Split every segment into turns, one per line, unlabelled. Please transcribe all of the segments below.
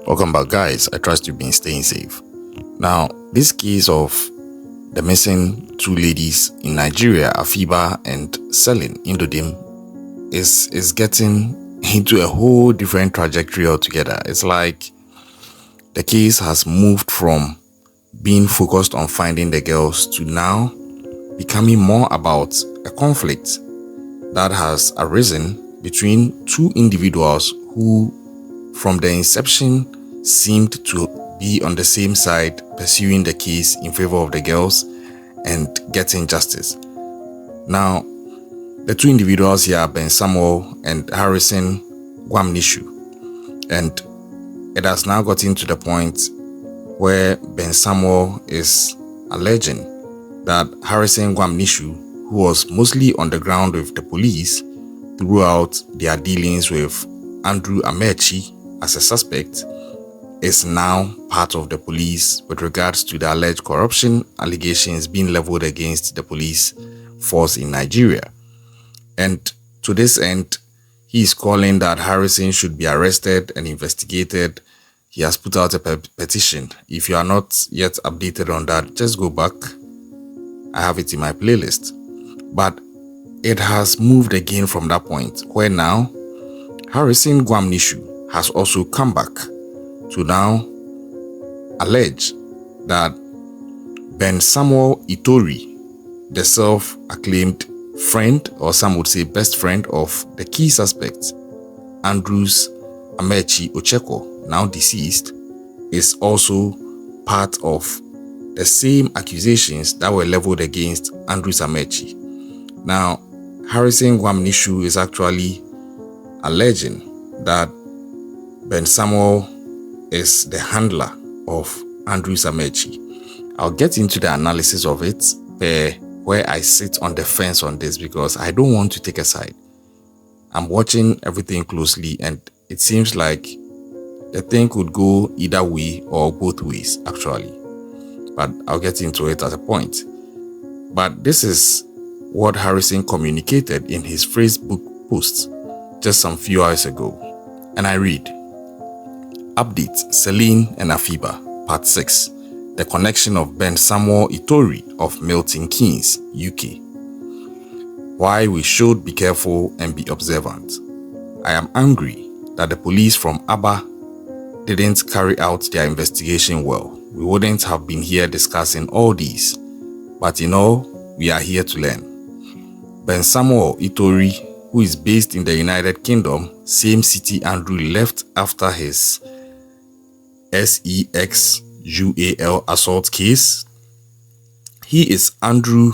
Welcome back, guys. I trust you've been staying safe. Now, this case of the missing two ladies in Nigeria, Afiba and Selin Indodim, is getting into a whole different trajectory altogether. It's like the case has moved from being focused on finding the girls to now becoming more about a conflict that has arisen between two individuals who, from the inception, seemed to be on the same side, pursuing the case in favor of the girls and getting justice. Now, the two individuals here are Ben Samuel and Harrison Gwamnishu, and it has now gotten to the point where Ben Samuel is alleging that Harrison Gwamnishu, who was mostly on the ground with the police throughout their dealings with Andrew Amechi as a suspect, is now part of the police with regards to the alleged corruption allegations being leveled against the police force in Nigeria. And to this end, he is calling that Harrison should be arrested and investigated. He has put out a petition. If you are not yet updated on that, just go back. I have it in my playlist. But it has moved again from that point, where now Harrison Gwamnishu has also come back to now allege that Ben Samuel Itori, the self-acclaimed friend, or some would say best friend of the key suspect, Andrew's Amechi Ochekwo, now deceased, is also part of the same accusations that were leveled against Andrew's Amechi. Now, Harrison Gwamnishu is actually alleging that Ben Samuel is the handler of Andrew's Amechi. I'll get into the analysis of it where I sit on the fence on this, because I don't want to take a side. I'm watching everything closely and it seems like the thing could go either way or both ways actually. But I'll get into it at a point. But this is what Harrison communicated in his Facebook post just some few hours ago. And I read, Update, Selin and Afiba, Part 6. The connection of Ben Samuel Itori of Milton Keynes, UK. Why we should be careful and be observant. I am angry that the police from Aba didn't carry out their investigation well. We wouldn't have been here discussing all these. But we are here to learn. Ben Samuel Itori, who is based in the United Kingdom, same city Andrew left after his SEXUAL assault case. He is Andrew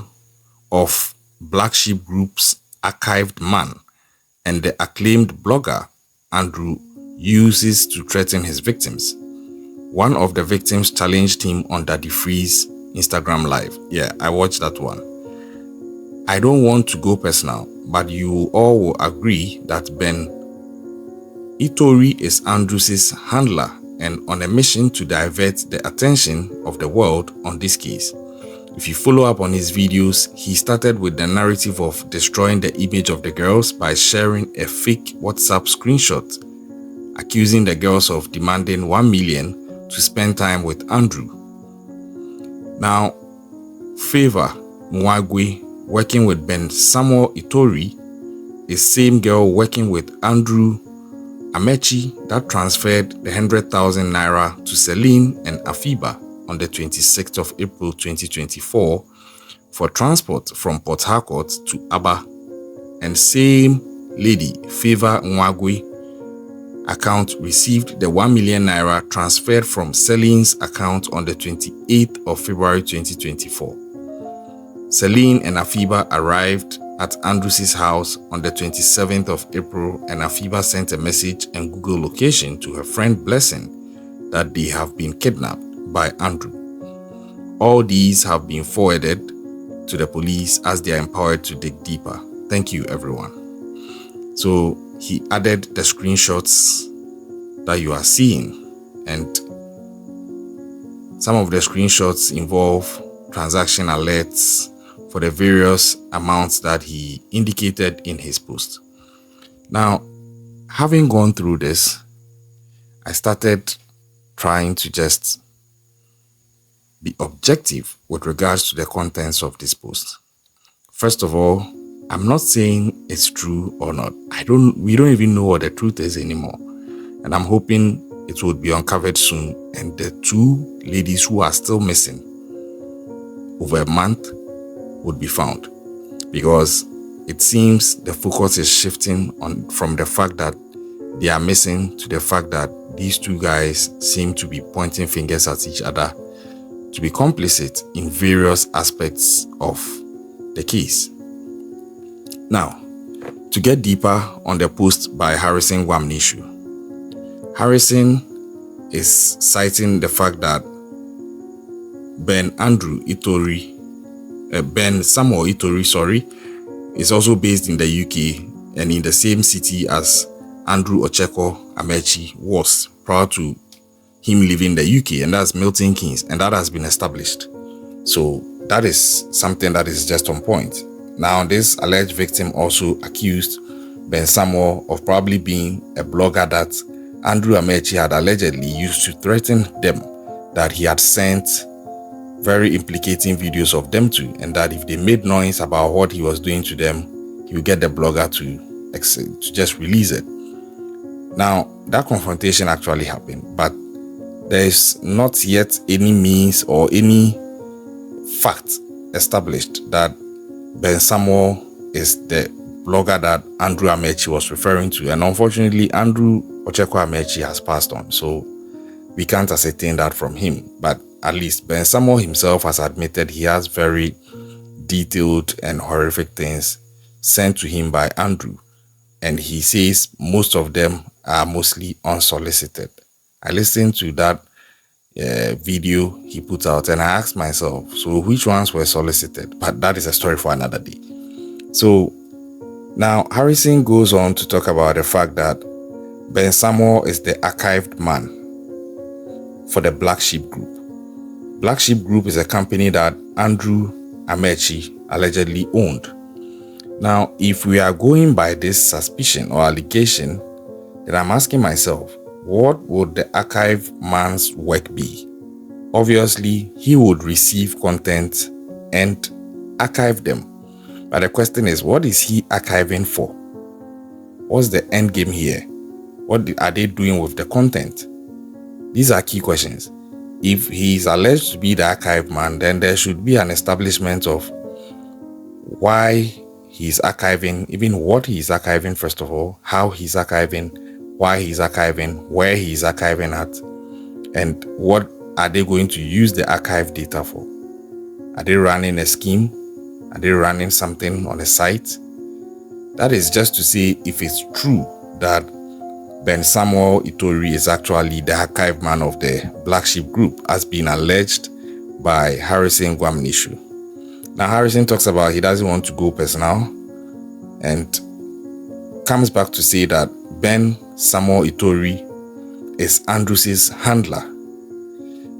of Black Sheep Group's Archived Man, and the acclaimed blogger Andrew uses to threaten his victims. One of the victims challenged him on Daddy Free's Instagram live. Yeah, I watched that one. I don't want to go personal, but you all will agree that Ben Itori is Andrew's handler and on a mission to divert the attention of the world on this case. If you follow up on his videos, he started with the narrative of destroying the image of the girls by sharing a fake WhatsApp screenshot, accusing the girls of demanding 1 million to spend time with Andrew. Now, Favor Mwagwe, working with Ben Samuel Itori, is same girl working with Andrew Amechi that transferred the 100,000 naira to Selin and Afiba on the 26th of April 2024 for transport from Port Harcourt to Aba, and same lady, Favor Mwagwe, account received the 1 million naira transferred from Selin's account on the 28th of February 2024. Selin and Afiba arrived at Andrew's house on the 27th of April, and Afiba sent a message and Google location to her friend Blessing that they have been kidnapped by Andrew. All these have been forwarded to the police as they are empowered to dig deeper. Thank you, everyone. So he added the screenshots that you are seeing, and some of the screenshots involve transaction alerts for the various amounts that he indicated in his post. Now, having gone through this, I started trying to just be objective with regards to the contents of this post. First of all, I'm not saying it's true or not. We don't even know what the truth is anymore. And I'm hoping it will be uncovered soon. And the two ladies who are still missing over a month would be found. Because it seems the focus is shifting from the fact that they are missing to the fact that these two guys seem to be pointing fingers at each other to be complicit in various aspects of the case. Now, to get deeper on the post by Harrison Gwamnishu, Harrison is citing the fact that Ben Samuel Itori, is also based in the UK and in the same city as Andrew Ochekwo Amechi was prior to him leaving the UK, and that's Milton Keynes, and that has been established. So that is something that is just on point. Now, this alleged victim also accused Ben Samuel of probably being a blogger that Andrew Amechi had allegedly used to threaten them, that he had sent very implicating videos of them to, and that if they made noise about what he was doing to them, he would get the blogger to just release it. Now, that confrontation actually happened, but there is not yet any means or any fact established that Ben Samuel is the blogger that Andrew Amechi was referring to. And unfortunately, Andrew Ochekwo Amechi has passed on, so we can't ascertain that from him. But at least Ben Samuel himself has admitted he has very detailed and horrific things sent to him by Andrew. And he says most of them are mostly unsolicited. I listened to that video he put out and I asked myself, so which ones were solicited? But that is a story for another day. So now Harrison goes on to talk about the fact that Ben Samuel is the archived man for the Black Sheep Group. Black Sheep Group is a company that Andrew Amechi allegedly owned. Now, if we are going by this suspicion or allegation, then I'm asking myself, what would the archive man's work be? Obviously, he would receive content and archive them. But the question is, what is he archiving for? What's the end game here? What are they doing with the content? These are key questions. If he is alleged to be the archive man, then there should be an establishment of why he's archiving, even what he's archiving first of all, how he's archiving, why he's archiving, where he's archiving at, and what are they going to use the archive data for? Are they running a scheme? Are they running something on a site? That is just to say if it's true that Ben Samuel Itori is actually the archive man of the Black Sheep Group, as being alleged by Harrison Gwamnishu. Now, Harrison talks about he doesn't want to go personal and comes back to say that Ben Samuel Itori is Andrew's handler.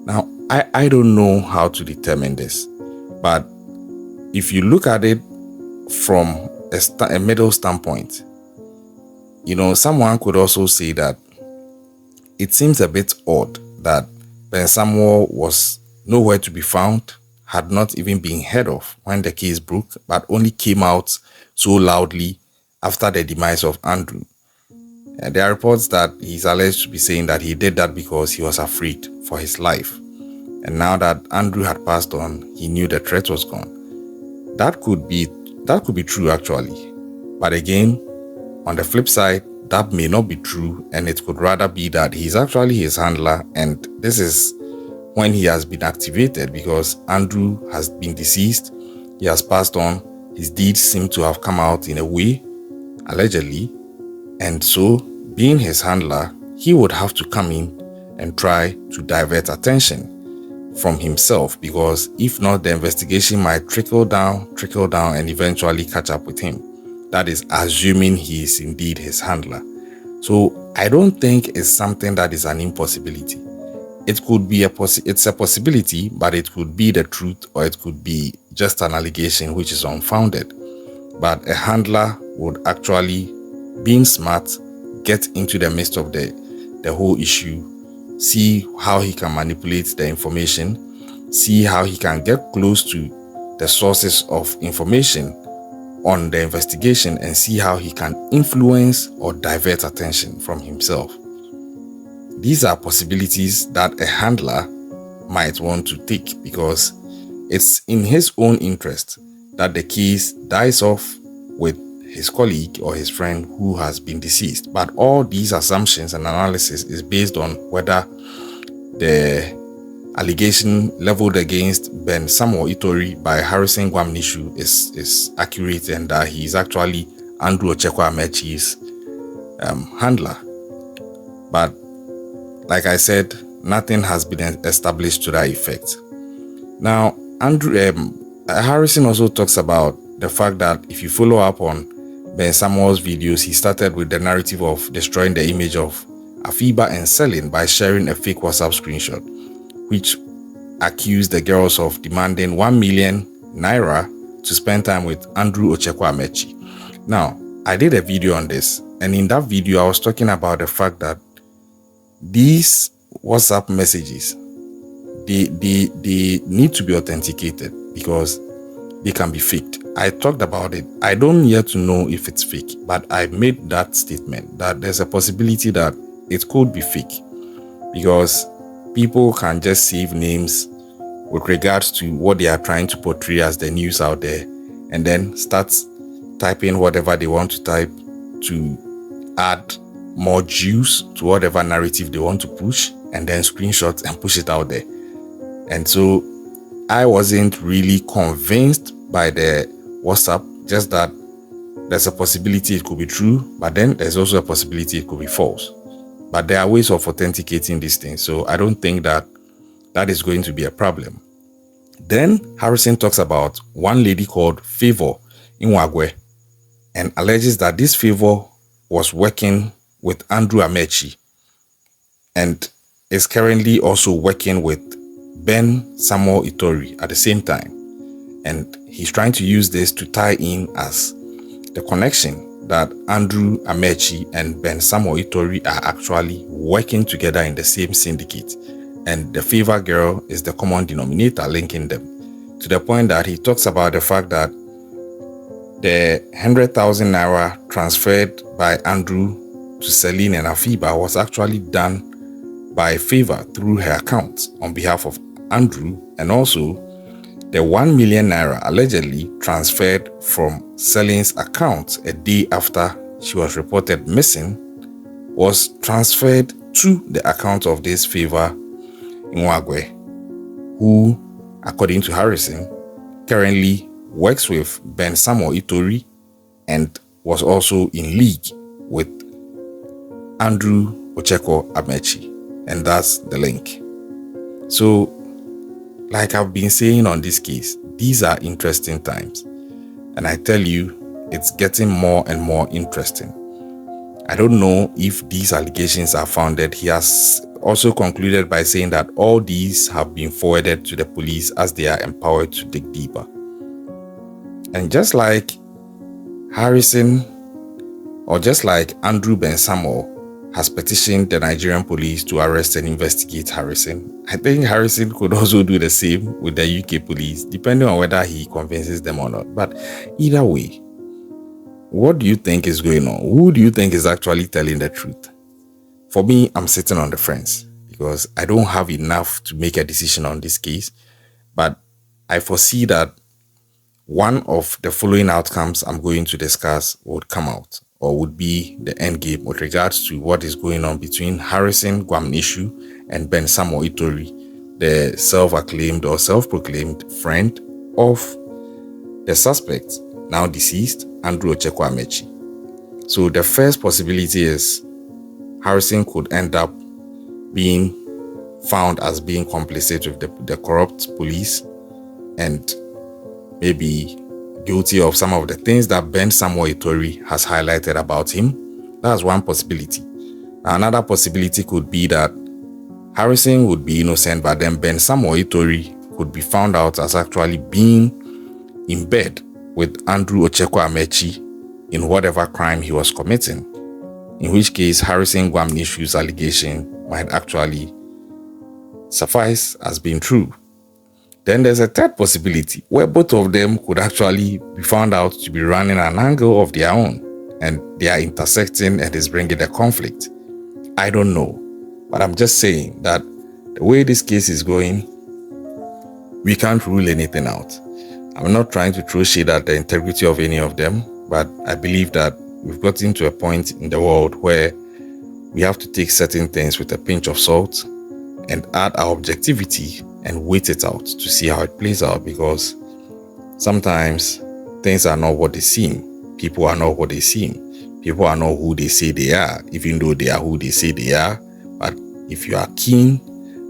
Now, I don't know how to determine this, but if you look at it from a middle standpoint, someone could also say that it seems a bit odd that Ben Samuel was nowhere to be found, had not even been heard of when the case broke, but only came out so loudly after the demise of Andrew. And there are reports that he's alleged to be saying that he did that because he was afraid for his life. And now that Andrew had passed on, he knew the threat was gone. That could be true actually. But again, on the flip side, that may not be true, and it could rather be that he's actually his handler, and this is when he has been activated because Andrew has been deceased, he has passed on, his deeds seem to have come out in a way, allegedly, and so being his handler, he would have to come in and try to divert attention from himself, because if not, the investigation might trickle down and eventually catch up with him. That is assuming he is indeed his handler. So I don't think it's something that is an impossibility. It could be it's a possibility, but it could be the truth, or it could be just an allegation which is unfounded. But a handler would actually, being smart, get into the midst of the whole issue see how he can manipulate the information, see how he can get close to the sources of information on the investigation, and see how he can influence or divert attention from himself. These are possibilities that a handler might want to take because it's in his own interest that the case dies off with his colleague or his friend who has been deceased. But all these assumptions and analysis is based on whether the allegation leveled against Ben Samuel Itori by Harrison Gwamnishu is accurate and that he is actually Andrew Ochekwo Amechi's handler. But like I said, nothing has been established to that effect. Now, Harrison also talks about the fact that if you follow up on Ben Samuel's videos, he started with the narrative of destroying the image of Afiba and Selin by sharing a fake WhatsApp screenshot, which accused the girls of demanding 1 million naira to spend time with Andrew Ochekwo Amechi. Now, I did a video on this, and in that video, I was talking about the fact that these WhatsApp messages, they need to be authenticated because they can be faked. I talked about it. I don't yet to know if it's fake, but I made that statement that there's a possibility that it could be fake because people can just save names with regards to what they are trying to portray as the news out there and then start typing whatever they want to type to add more juice to whatever narrative they want to push and then screenshot and push it out there. And so I wasn't really convinced by the WhatsApp, just that there's a possibility it could be true, but then there's also a possibility it could be false. But there are ways of authenticating these things, so I don't think that is going to be a problem. Then Harrison talks about one lady called Favor Inwagwe and alleges that this Favor was working with Andrew Amechi and is currently also working with Ben Samuel Itori at the same time. And he's trying to use this to tie in as the connection that Andrew Amechi and Ben Samuel Itori are actually working together in the same syndicate. And the Favor girl is the common denominator linking them, to the point that he talks about the fact that the 100,000 naira transferred by Andrew to Celine and Afiba was actually done by Favor through her account on behalf of Andrew, and also the 1 million naira allegedly transferred from Celine's account a day after she was reported missing was transferred to the account of this Favor Inwagwe, who, according to Harrison, currently works with Ben Samuel Itori and was also in league with Andrew Ochekwo Amechi, and that's the link. So, like I've been saying on this case, these are interesting times, and I tell you, it's getting more and more interesting. I don't know if these allegations are founded. He has also concluded by saying that all these have been forwarded to the police as they are empowered to dig deeper. And just like Harrison, or just like Andrew Ben Samuel has petitioned the Nigerian police to arrest and investigate Harrison, I think Harrison could also do the same with the UK police, depending on whether he convinces them or not. But either way, what do you think is going on? Who do you think is actually telling the truth? For me, I'm sitting on the fence because I don't have enough to make a decision on this case, but I foresee that one of the following outcomes I'm going to discuss would come out, or would be the end game with regards to what is going on between Harrison Gwamnishu and Ben Samuel Itori, the self-acclaimed or self-proclaimed friend of the suspect, now deceased, Andrew Ochekwo Amechi. So the first possibility is Harrison could end up being found as being complicit with the corrupt police and maybe guilty of some of the things that Ben Samuel Itori has highlighted about him. That's one possibility. Another possibility could be that Harrison would be innocent, but then Ben Samuel Itori could be found out as actually being in bed with Andrew Ochekwo Amechi in whatever crime he was committing, in which case Harrison Gwamnishu's allegation might actually suffice as being true. Then there's a third possibility where both of them could actually be found out to be running an angle of their own and they are intersecting and is bringing a conflict. I don't know, but I'm just saying that the way this case is going, we can't rule anything out. I'm not trying to throw shade at the integrity of any of them, but I believe that we've gotten to a point in the world where we have to take certain things with a pinch of salt and add our objectivity and wait it out to see how it plays out, because sometimes things are not what they seem. People are not what they seem. People are not who they say they are, even though they are who they say they are. But if you are keen,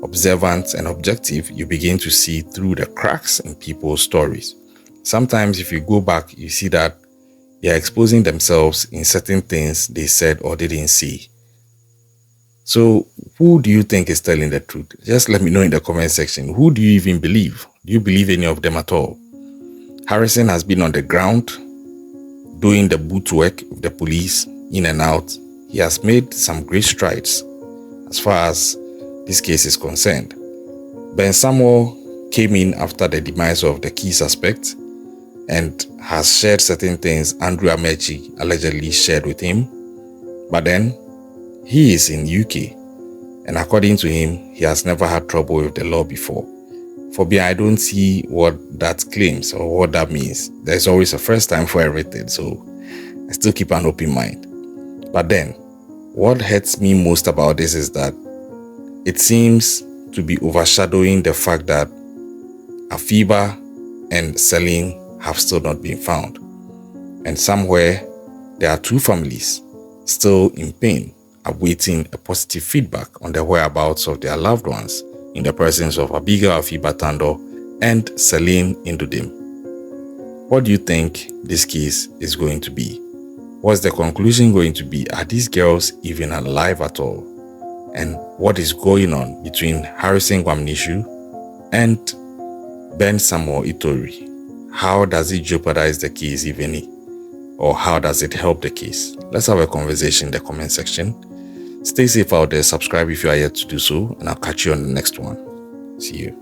observant, and objective, you begin to see through the cracks in people's stories. Sometimes if you go back, you see that they are exposing themselves in certain things they said or didn't say. So who do you think is telling the truth? Just let me know in the comment section. Who do you even believe? Do you believe any of them at all? Harrison has been on the ground doing the boot work of the police in and out. He has made some great strides as far as this case is concerned. Ben Samuel came in after the demise of the key suspect and has shared certain things Andrew Amechi allegedly shared with him. But then he is in UK, and according to him, he has never had trouble with the law before. For me, I don't see what that claims or what that means. There's always a first time for everything, so I still keep an open mind. But then, what hurts me most about this is that it seems to be overshadowing the fact that Afiba and Celine have still not been found. And somewhere, there are two families still in pain, awaiting a positive feedback on the whereabouts of their loved ones in the presence of Abigail Afiba Tando and Celine Indudim. What do you think this case is going to be? What's the conclusion going to be? Are these girls even alive at all? And what is going on between Harrison Gwamnishu and Ben Samuel Itori? How does it jeopardize the case, if any? Or how does it help the case? Let's have a conversation in the comment section. Stay safe out there, subscribe if you are yet to do so, and I'll catch you on the next one. See you.